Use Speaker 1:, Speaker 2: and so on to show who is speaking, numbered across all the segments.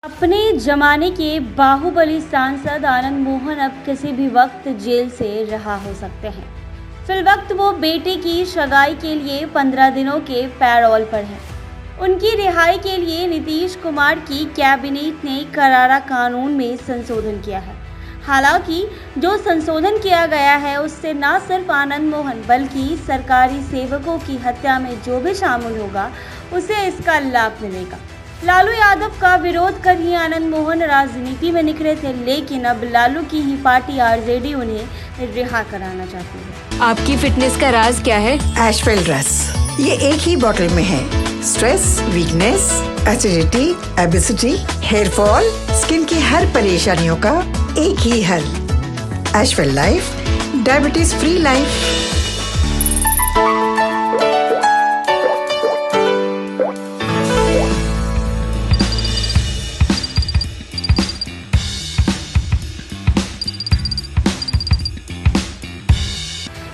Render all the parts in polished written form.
Speaker 1: अपने जमाने के बाहुबली सांसद आनंद मोहन अब किसी भी वक्त जेल से रिहा हो सकते हैं। फिलवक्त वो बेटे की सगाई के लिए 15 दिनों के पैरोल पर हैं। उनकी रिहाई के लिए नीतीश कुमार की कैबिनेट ने करारा कानून में संशोधन किया है। हालांकि जो संशोधन किया गया है उससे न सिर्फ आनंद मोहन बल्कि सरकारी सेवकों की हत्या में जो भी शामिल होगा उसे इसका लाभ मिलेगा। लालू यादव का विरोध कर ही आनंद मोहन राजनीति में निकले थे, लेकिन अब लालू की ही पार्टी आरजेडी उन्हें रिहा कराना चाहती है।
Speaker 2: आपकी फिटनेस का राज क्या है?
Speaker 3: एशवेल रस, ये एक ही बोतल में है। Stress, weakness, acidity, obesity, hair fall, skin की हर परेशानियों का एक ही हल। एशवेल life, diabetes free life.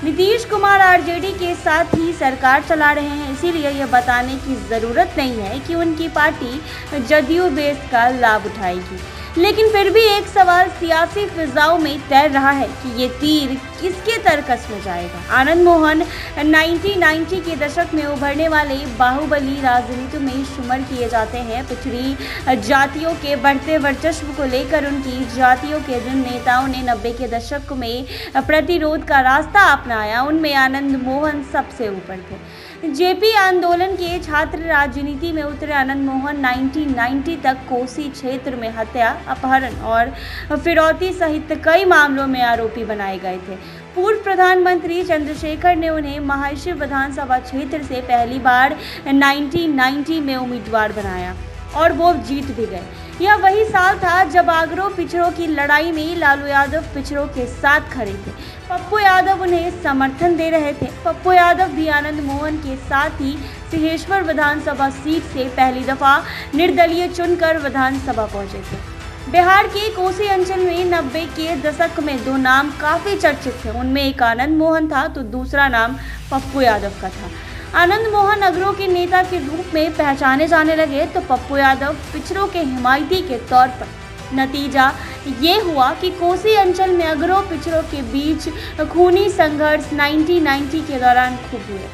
Speaker 1: Nitish Kumar RJD के साथ ही सरकार चला रहे हैं, इसीलिए यह बताने की ज़रूरत नहीं है कि उनकी पार्टी जदयू बेस का लाभ उठाएगी। लेकिन फिर भी एक सवाल सियासी फिजाओं में तैर रहा है कि ये तीर किसके तरकस में जाएगा। आनंद मोहन 1990 के दशक में उभरने वाले बाहुबली राजनीति में शुमार किए जाते हैं। पिछड़ी जातियों के बढ़ते वर्चस्व को लेकर उनकी जातियों के जिन नेताओं ने 90 के दशक में प्रतिरोध का रास्ता अपनाया उनमें आनंद मोहन सबसे ऊपर थे। जेपी आंदोलन के छात्र राजनीति में उतरे आनंद मोहन 1990 तक कोसी क्षेत्र में हत्या, अपहरण और फिरौती सहित कई मामलों में आरोपी बनाए गए थे। पूर्व प्रधानमंत्री चंद्रशेखर ने उन्हें महाराष्ट्र विधानसभा क्षेत्र से पहली बार 1990 में उम्मीदवार बनाया और वो जीत भी गए। यह वही साल था जब आगरो पिछड़ों की लड़ाई में लालू यादव पिछड़ों के साथ खड़े थे। पप्पू यादव उन्हें समर्थन दे रहे थे। पप्पू यादव भी आनंद मोहन के साथ ही सिंहेश्वर विधानसभा सीट से पहली दफा निर्दलीय चुनकर विधानसभा पहुंचे थे। बिहार के कोसी अंचल में 90 के दशक में दो नाम काफी चर्चित थे। उनमें एक आनंद मोहन था तो दूसरा नाम पप्पू यादव का था। आनंद मोहन अगरों के नेता के रूप में पहचाने जाने लगे तो पप्पू यादव पिछड़ों के हिमायती के तौर पर। नतीजा ये हुआ कि कोसी अंचल में अगरों पिछड़ों के बीच खूनी संघर्ष 1990 के दौरान खूब हुए।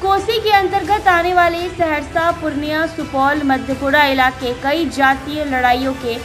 Speaker 1: कोसी के अंतर्गत आने वाले सहरसा, पूर्णिया, सुपौल, मधेपुरा इलाके कई जातीय लड़ाइयों के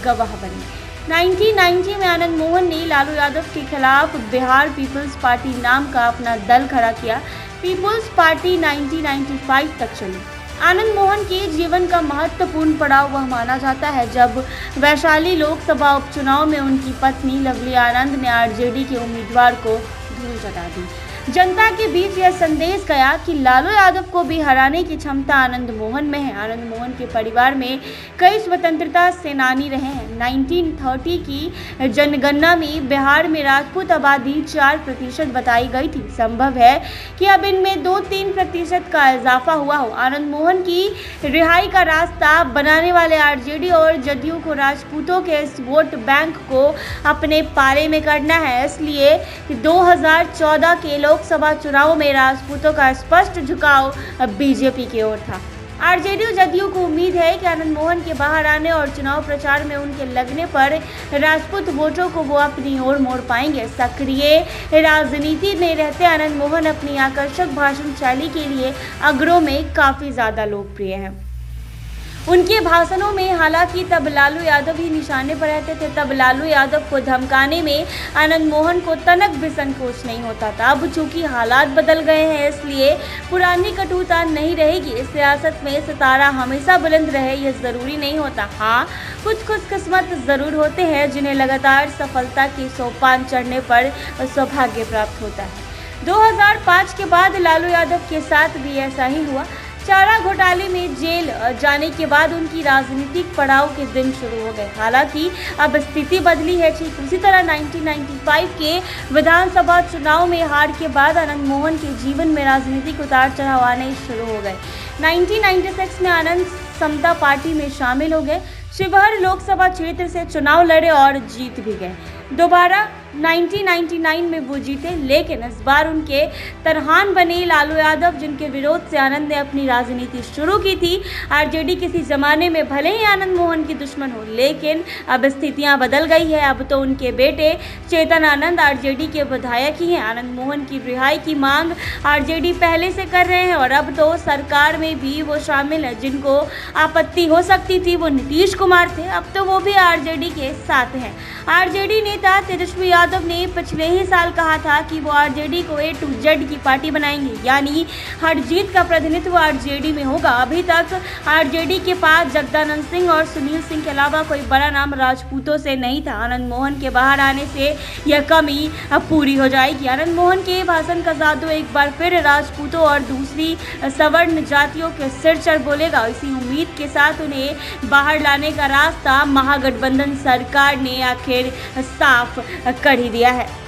Speaker 1: गवाह बने। 1990 में आनंद मोहन ने लालू यादव के खिलाफ बिहार पीपल्स पार्टी नाम का अपना दल खड़ा किया। पीपल्स पार्टी 1995 तक चली। आनंद मोहन के जीवन का महत्वपूर्ण पड़ाव वह माना जाता है जब वैशाली लोकसभा उपचुनाव में उनकी पत्नी लवली आनंद ने आरजेडी के उम्मीदवार को धूल चटा दी। जनता के बीच यह संदेश गया कि लालू यादव को भी हराने की क्षमता आनंद मोहन में है। आनंद मोहन के परिवार में कई स्वतंत्रता सेनानी रहे हैं। 1930 की जनगणना में बिहार में राजपूत आबादी 4% बताई गई थी। संभव है कि अब इनमें 2-3% का इजाफा हुआ हो। आनंद मोहन की रिहाई का रास्ता बनाने वाले आरजेडी और जदयू को राजपूतों के इस वोट बैंक को अपने पाले में करना है। इसलिए 2014 के लोकसभा चुनाव में राजपूतों का स्पष्ट झुकाव बीजेपी की ओर था। आरजेडी जदयू को उम्मीद है कि आनंद मोहन के बाहर आने और चुनाव प्रचार में उनके लगने पर राजपूत वोटों को वो अपनी ओर मोड़ पाएंगे। सक्रिय राजनीति में रहते आनंद मोहन अपनी आकर्षक भाषण शैली के लिए अगरों में काफी ज्यादा लोकप्रिय हैं। उनके भाषणों में हालांकि तब लालू यादव ही निशाने पर रहते थे। तब लालू यादव को धमकाने में आनंद मोहन को तनक भी संकोच नहीं होता था। अब चूंकि हालात बदल गए हैं इसलिए पुरानी कटुता नहीं रहेगी। इस सियासत में सितारा हमेशा बुलंद रहे यह जरूरी नहीं होता। हाँ, कुछ खुशकिस्मत जरूर होते हैं जिन्हें लगातार सफलता के सोपान चढ़ने पर सौभाग्य प्राप्त होता है। 2005 के बाद लालू यादव के साथ भी ऐसा ही हुआ। चारा घोटाले में जेल जाने के बाद उनकी राजनीतिक पड़ाव के दिन शुरू हो गए। हालांकि अब स्थिति बदली है। ठीक उसी तरह 1995 के विधानसभा चुनाव में हार के बाद आनंद मोहन के जीवन में राजनीतिक उतार चढ़ाव आने शुरू हो गए। 1996 में आनंद समता पार्टी में शामिल हो गए। शिवहर लोकसभा क्षेत्र से चुनाव लड़े और जीत भी गए। दोबारा 1999 में वो जीते, लेकिन इस बार उनके तरहान बने लालू यादव, जिनके विरोध से आनंद ने अपनी राजनीति शुरू की थी। आरजेडी किसी जमाने में भले ही आनंद मोहन की दुश्मन हो, लेकिन अब स्थितियां बदल गई है। अब तो उनके बेटे चेतन आनंद आरजेडी के विधायक ही हैं। आनंद मोहन की रिहाई की मांग आरजेडी पहले से कर रहे हैं और अब तो सरकार में भी वो शामिल है। जिनको आपत्ति हो सकती थी वो नीतीश कुमार थे, अब तो वो भी आरजेडी के साथ हैं। आरजेडी नेता तेजस्वी यादव ने पिछले ही साल कहा था कि वो आरजेडी को A to Z की पार्टी बनाएंगे, यानी हर जीत का प्रतिनिधित्व आरजेडी में होगा। अभी तक आरजेडी के पास जगदानंद सिंह और सुनील सिंह के अलावा कोई बड़ा नाम राजपूतों से नहीं था। आनंद मोहन के बाहर आने से यह कमी अब पूरी हो जाएगी। आनंद मोहन के भाषण का जादू एक बार फिर राजपूतों और दूसरी सवर्ण जातियों के सिर चढ़ बोलेगा। इसी उम्मीद के साथ उन्हें बाहर लाने का रास्ता महागठबंधन सरकार ने आखिर साफ कर ही दिया है।